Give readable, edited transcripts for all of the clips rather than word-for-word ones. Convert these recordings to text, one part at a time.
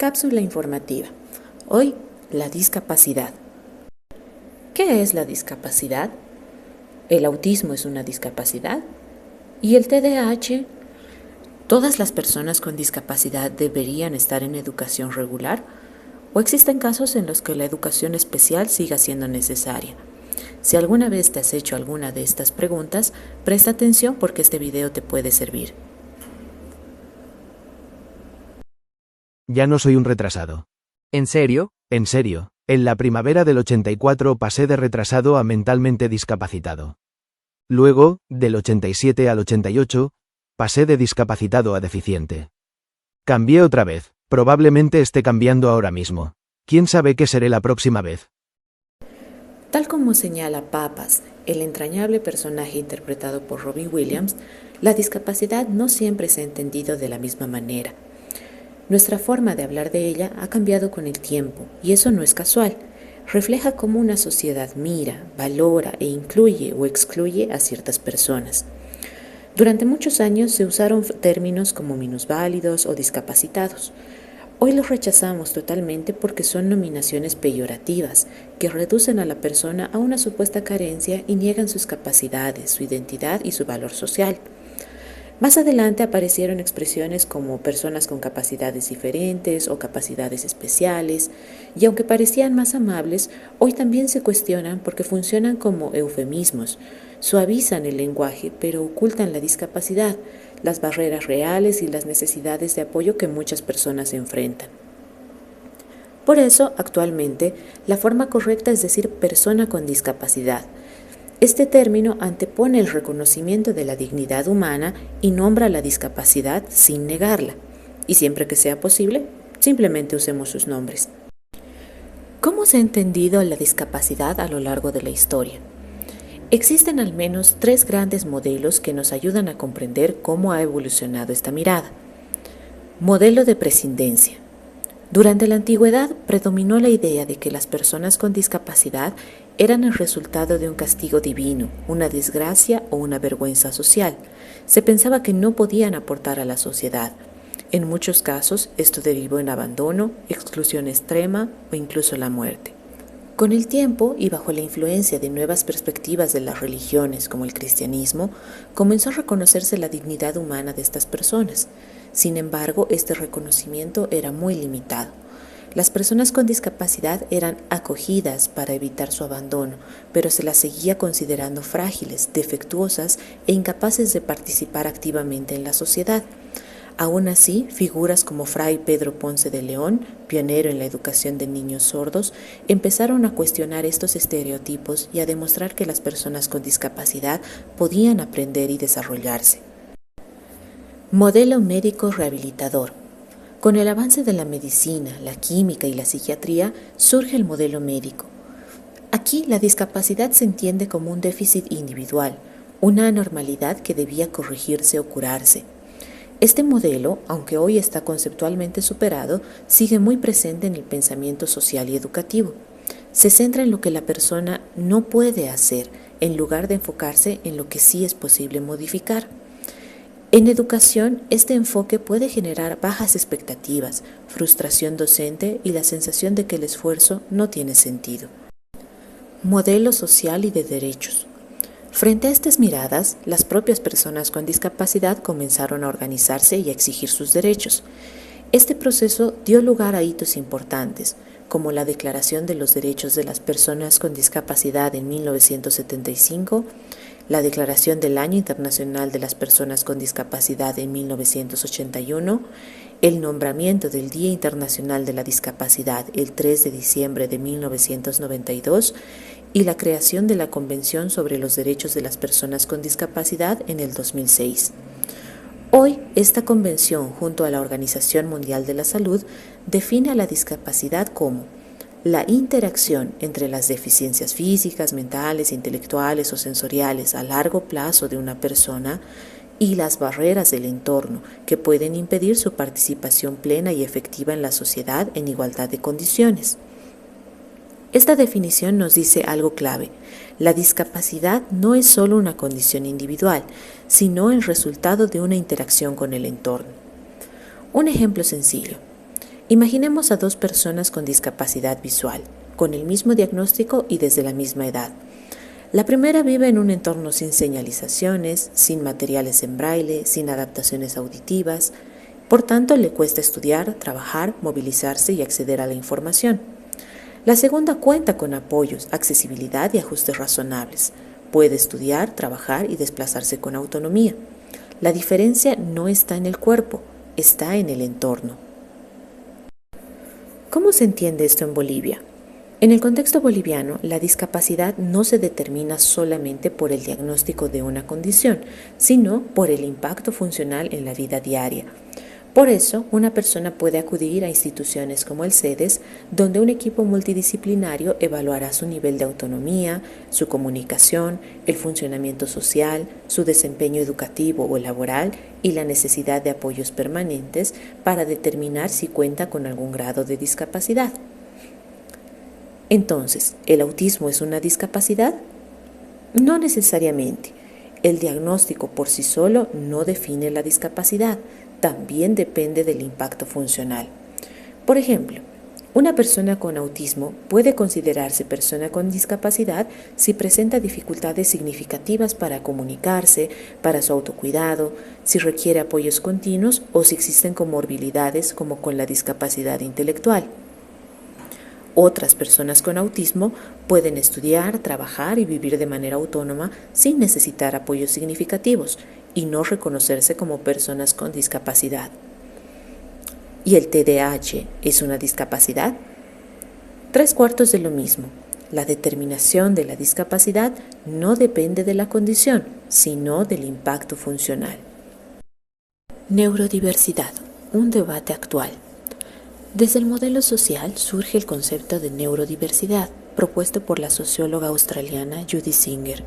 Cápsula informativa. Hoy, la discapacidad. ¿Qué es la discapacidad? ¿El autismo es una discapacidad? ¿Y el TDAH? ¿Todas las personas con discapacidad deberían estar en educación regular? ¿O existen casos en los que la educación especial siga siendo necesaria? Si alguna vez te has hecho alguna de estas preguntas, presta atención porque este video te puede servir. Ya no soy un retrasado. ¿En serio? En serio, en la primavera del 84 pasé de retrasado a mentalmente discapacitado. Luego, del 87 al 88, pasé de discapacitado a deficiente. Cambié otra vez, probablemente esté cambiando ahora mismo. ¿Quién sabe qué seré la próxima vez? Tal como señala Papas, el entrañable personaje interpretado por Robin Williams, la discapacidad no siempre se ha entendido de la misma manera. Nuestra forma de hablar de ella ha cambiado con el tiempo, y eso no es casual. Refleja cómo una sociedad mira, valora e incluye o excluye a ciertas personas. Durante muchos años se usaron términos como minusválidos o discapacitados. Hoy los rechazamos totalmente porque son nominaciones peyorativas que reducen a la persona a una supuesta carencia y niegan sus capacidades, su identidad y su valor social. Más adelante aparecieron expresiones como personas con capacidades diferentes o capacidades especiales, y aunque parecían más amables, hoy también se cuestionan porque funcionan como eufemismos, suavizan el lenguaje pero ocultan la discapacidad, las barreras reales y las necesidades de apoyo que muchas personas enfrentan. Por eso, actualmente, la forma correcta es decir persona con discapacidad. Este término antepone el reconocimiento de la dignidad humana y nombra la discapacidad sin negarla. Y siempre que sea posible, simplemente usemos sus nombres. ¿Cómo se ha entendido la discapacidad a lo largo de la historia? Existen al menos 3 grandes modelos que nos ayudan a comprender cómo ha evolucionado esta mirada. Modelo de prescindencia. Durante la antigüedad predominó la idea de que las personas con discapacidad eran el resultado de un castigo divino, una desgracia o una vergüenza social. Se pensaba que no podían aportar a la sociedad. En muchos casos, esto derivó en abandono, exclusión extrema o incluso la muerte. Con el tiempo y bajo la influencia de nuevas perspectivas de las religiones como el cristianismo, comenzó a reconocerse la dignidad humana de estas personas. Sin embargo, este reconocimiento era muy limitado. Las personas con discapacidad eran acogidas para evitar su abandono, pero se las seguía considerando frágiles, defectuosas e incapaces de participar activamente en la sociedad. Aún así, figuras como Fray Pedro Ponce de León, pionero en la educación de niños sordos, empezaron a cuestionar estos estereotipos y a demostrar que las personas con discapacidad podían aprender y desarrollarse. Modelo médico rehabilitador. Con el avance de la medicina, la química y la psiquiatría, surge el modelo médico. Aquí la discapacidad se entiende como un déficit individual, una anormalidad que debía corregirse o curarse. Este modelo, aunque hoy está conceptualmente superado, sigue muy presente en el pensamiento social y educativo. Se centra en lo que la persona no puede hacer, en lugar de enfocarse en lo que sí es posible modificar. En educación, este enfoque puede generar bajas expectativas, frustración docente y la sensación de que el esfuerzo no tiene sentido. Modelo social y de derechos. Frente a estas miradas, las propias personas con discapacidad comenzaron a organizarse y a exigir sus derechos. Este proceso dio lugar a hitos importantes, como la Declaración de los Derechos de las Personas con Discapacidad en 1975, la Declaración del Año Internacional de las Personas con Discapacidad en 1981, el nombramiento del Día Internacional de la Discapacidad el 3 de diciembre de 1992 y la creación de la Convención sobre los Derechos de las Personas con Discapacidad en el 2006. Hoy, esta convención, junto a la Organización Mundial de la Salud, define a la discapacidad como la interacción entre las deficiencias físicas, mentales, intelectuales o sensoriales a largo plazo de una persona y las barreras del entorno que pueden impedir su participación plena y efectiva en la sociedad en igualdad de condiciones. Esta definición nos dice algo clave. La discapacidad no es solo una condición individual, sino el resultado de una interacción con el entorno. Un ejemplo sencillo. Imaginemos a dos personas con discapacidad visual, con el mismo diagnóstico y desde la misma edad. La primera vive en un entorno sin señalizaciones, sin materiales en braille, sin adaptaciones auditivas. Por tanto, le cuesta estudiar, trabajar, movilizarse y acceder a la información. La segunda cuenta con apoyos, accesibilidad y ajustes razonables. Puede estudiar, trabajar y desplazarse con autonomía. La diferencia no está en el cuerpo, está en el entorno. ¿Cómo se entiende esto en Bolivia? En el contexto boliviano, la discapacidad no se determina solamente por el diagnóstico de una condición, sino por el impacto funcional en la vida diaria. Por eso, una persona puede acudir a instituciones como el CEDES, donde un equipo multidisciplinario evaluará su nivel de autonomía, su comunicación, el funcionamiento social, su desempeño educativo o laboral y la necesidad de apoyos permanentes para determinar si cuenta con algún grado de discapacidad. Entonces, ¿el autismo es una discapacidad? No necesariamente. El diagnóstico por sí solo no define la discapacidad, también depende del impacto funcional. Por ejemplo, una persona con autismo puede considerarse persona con discapacidad si presenta dificultades significativas para comunicarse, para su autocuidado, si requiere apoyos continuos o si existen comorbilidades como con la discapacidad intelectual. Otras personas con autismo pueden estudiar, trabajar y vivir de manera autónoma sin necesitar apoyos significativos y no reconocerse como personas con discapacidad. ¿Y el TDAH es una discapacidad? 3/4 de lo mismo. La determinación de la discapacidad no depende de la condición, sino del impacto funcional. Neurodiversidad, un debate actual. Desde el modelo social surge el concepto de neurodiversidad, propuesto por la socióloga australiana Judy Singer.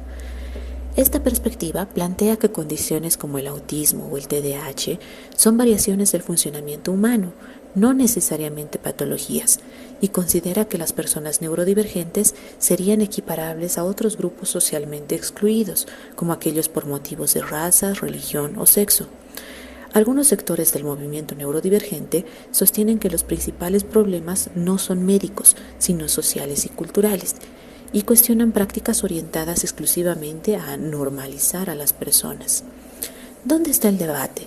Esta perspectiva plantea que condiciones como el autismo o el TDAH son variaciones del funcionamiento humano, no necesariamente patologías, y considera que las personas neurodivergentes serían equiparables a otros grupos socialmente excluidos, como aquellos por motivos de raza, religión o sexo. Algunos sectores del movimiento neurodivergente sostienen que los principales problemas no son médicos, sino sociales y culturales, y cuestionan prácticas orientadas exclusivamente a normalizar a las personas. ¿Dónde está el debate?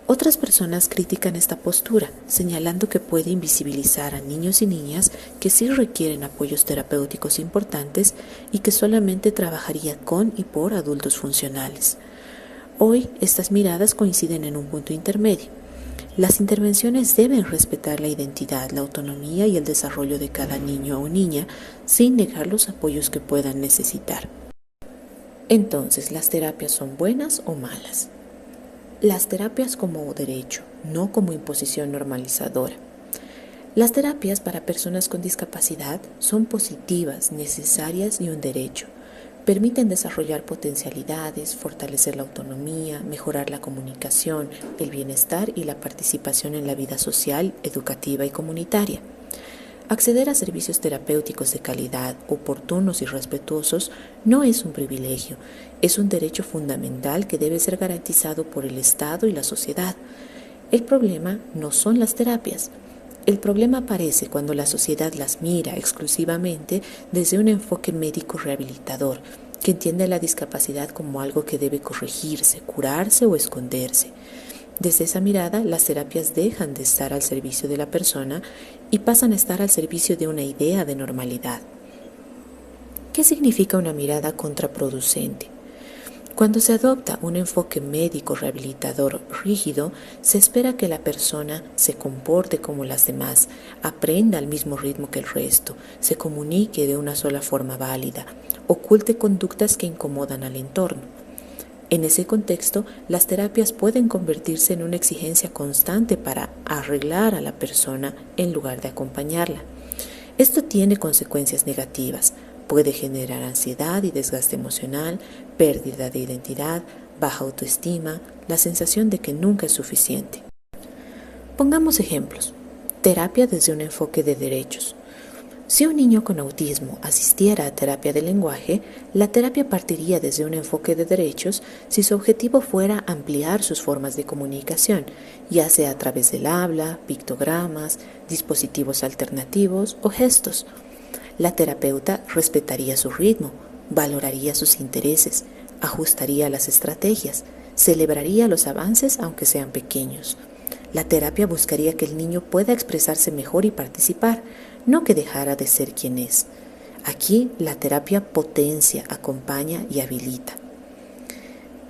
Otras personas critican esta postura, señalando que puede invisibilizar a niños y niñas que sí requieren apoyos terapéuticos importantes y que solamente trabajaría con y por adultos funcionales. Hoy, estas miradas coinciden en un punto intermedio. Las intervenciones deben respetar la identidad, la autonomía y el desarrollo de cada niño o niña sin negar los apoyos que puedan necesitar. Entonces, ¿las terapias son buenas o malas? Las terapias como derecho, no como imposición normalizadora. Las terapias para personas con discapacidad son positivas, necesarias y un derecho. Permiten desarrollar potencialidades, fortalecer la autonomía, mejorar la comunicación, el bienestar y la participación en la vida social, educativa y comunitaria. Acceder a servicios terapéuticos de calidad, oportunos y respetuosos no es un privilegio, es un derecho fundamental que debe ser garantizado por el Estado y la sociedad. El problema no son las terapias. El problema aparece cuando la sociedad las mira exclusivamente desde un enfoque médico rehabilitador, que entiende la discapacidad como algo que debe corregirse, curarse o esconderse. Desde esa mirada, las terapias dejan de estar al servicio de la persona y pasan a estar al servicio de una idea de normalidad. ¿Qué significa una mirada contraproducente? Cuando se adopta un enfoque médico rehabilitador rígido, se espera que la persona se comporte como las demás, aprenda al mismo ritmo que el resto, se comunique de una sola forma válida, oculte conductas que incomodan al entorno. En ese contexto, las terapias pueden convertirse en una exigencia constante para arreglar a la persona en lugar de acompañarla. Esto tiene consecuencias negativas. Puede generar ansiedad y desgaste emocional, pérdida de identidad, baja autoestima, la sensación de que nunca es suficiente. Pongamos ejemplos. Terapia desde un enfoque de derechos. Si un niño con autismo asistiera a terapia de lenguaje, la terapia partiría desde un enfoque de derechos si su objetivo fuera ampliar sus formas de comunicación, ya sea a través del habla, pictogramas, dispositivos alternativos o gestos. La terapeuta respetaría su ritmo, valoraría sus intereses, ajustaría las estrategias, celebraría los avances aunque sean pequeños. La terapia buscaría que el niño pueda expresarse mejor y participar, no que dejara de ser quien es. Aquí la terapia potencia, acompaña y habilita.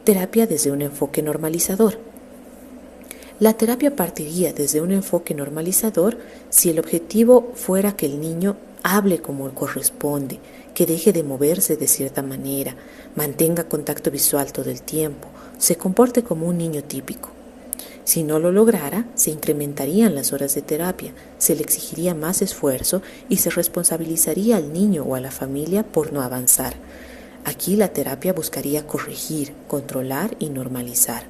Terapia desde un enfoque normalizador. La terapia partiría desde un enfoque normalizador si el objetivo fuera que el niño hable como corresponde, que deje de moverse de cierta manera, mantenga contacto visual todo el tiempo, se comporte como un niño típico. Si no lo lograra, se incrementarían las horas de terapia, se le exigiría más esfuerzo y se responsabilizaría al niño o a la familia por no avanzar. Aquí la terapia buscaría corregir, controlar y normalizar.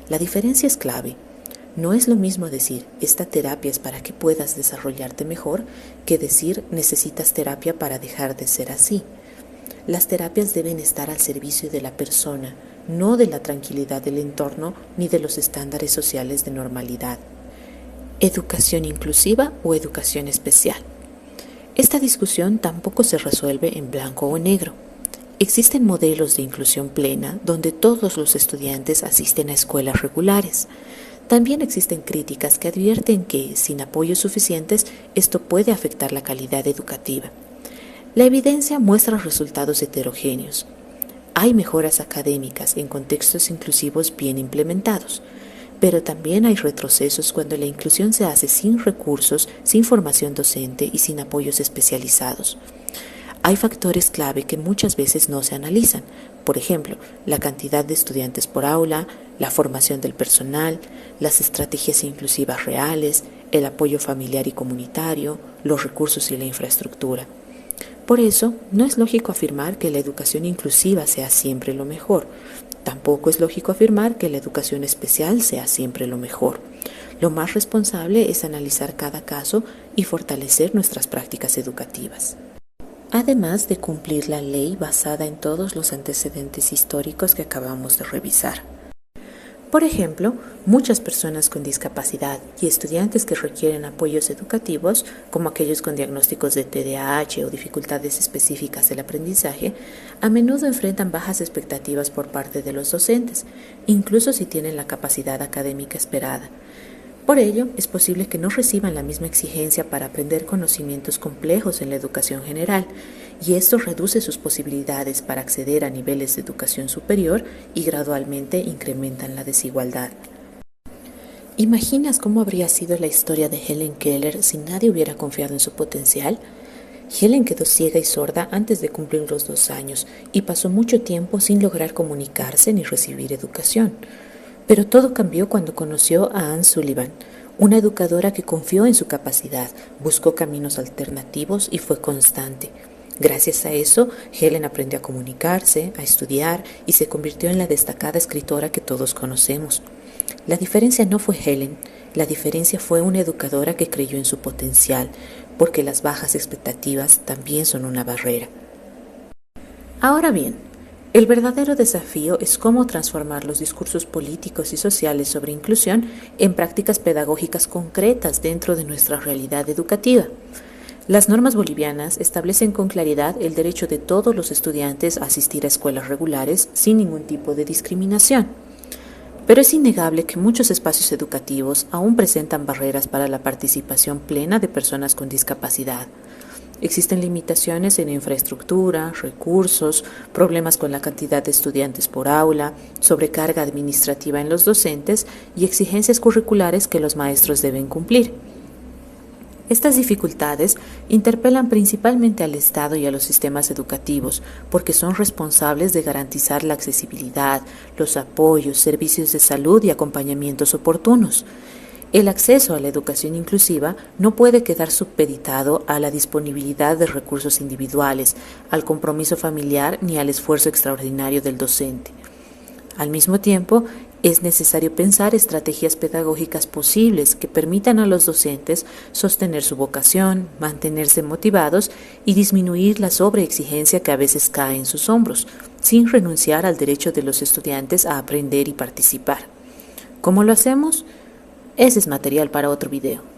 La diferencia es clave. No es lo mismo decir, esta terapia es para que puedas desarrollarte mejor, que decir, necesitas terapia para dejar de ser así. Las terapias deben estar al servicio de la persona, no de la tranquilidad del entorno ni de los estándares sociales de normalidad. Educación inclusiva o educación especial. Esta discusión tampoco se resuelve en blanco o negro. Existen modelos de inclusión plena donde todos los estudiantes asisten a escuelas regulares. También existen críticas que advierten que, sin apoyos suficientes, esto puede afectar la calidad educativa. La evidencia muestra resultados heterogéneos. Hay mejoras académicas en contextos inclusivos bien implementados, pero también hay retrocesos cuando la inclusión se hace sin recursos, sin formación docente y sin apoyos especializados. Hay factores clave que muchas veces no se analizan, por ejemplo, la cantidad de estudiantes por aula, la formación del personal, las estrategias inclusivas reales, el apoyo familiar y comunitario, los recursos y la infraestructura. Por eso, no es lógico afirmar que la educación inclusiva sea siempre lo mejor. Tampoco es lógico afirmar que la educación especial sea siempre lo mejor. Lo más responsable es analizar cada caso y fortalecer nuestras prácticas educativas. Además de cumplir la ley basada en todos los antecedentes históricos que acabamos de revisar. Por ejemplo, muchas personas con discapacidad y estudiantes que requieren apoyos educativos, como aquellos con diagnósticos de TDAH o dificultades específicas del aprendizaje, a menudo enfrentan bajas expectativas por parte de los docentes, incluso si tienen la capacidad académica esperada. Por ello, es posible que no reciban la misma exigencia para aprender conocimientos complejos en la educación general, y esto reduce sus posibilidades para acceder a niveles de educación superior y gradualmente incrementan la desigualdad. ¿Imaginas cómo habría sido la historia de Helen Keller si nadie hubiera confiado en su potencial? Helen quedó ciega y sorda antes de cumplir los 2 años y pasó mucho tiempo sin lograr comunicarse ni recibir educación. Pero todo cambió cuando conoció a Anne Sullivan, una educadora que confió en su capacidad, buscó caminos alternativos y fue constante. Gracias a eso, Helen aprendió a comunicarse, a estudiar y se convirtió en la destacada escritora que todos conocemos. La diferencia no fue Helen, la diferencia fue una educadora que creyó en su potencial, porque las bajas expectativas también son una barrera. Ahora bien, el verdadero desafío es cómo transformar los discursos políticos y sociales sobre inclusión en prácticas pedagógicas concretas dentro de nuestra realidad educativa. Las normas bolivianas establecen con claridad el derecho de todos los estudiantes a asistir a escuelas regulares sin ningún tipo de discriminación. Pero es innegable que muchos espacios educativos aún presentan barreras para la participación plena de personas con discapacidad. Existen limitaciones en infraestructura, recursos, problemas con la cantidad de estudiantes por aula, sobrecarga administrativa en los docentes y exigencias curriculares que los maestros deben cumplir. Estas dificultades interpelan principalmente al Estado y a los sistemas educativos porque son responsables de garantizar la accesibilidad, los apoyos, servicios de salud y acompañamientos oportunos. El acceso a la educación inclusiva no puede quedar supeditado a la disponibilidad de recursos individuales, al compromiso familiar ni al esfuerzo extraordinario del docente. Al mismo tiempo, Es necesario pensar estrategias pedagógicas posibles que permitan a los docentes sostener su vocación, mantenerse motivados y disminuir la sobreexigencia que a veces cae en sus hombros, sin renunciar al derecho de los estudiantes a aprender y participar. ¿Cómo lo hacemos? Ese es material para otro video.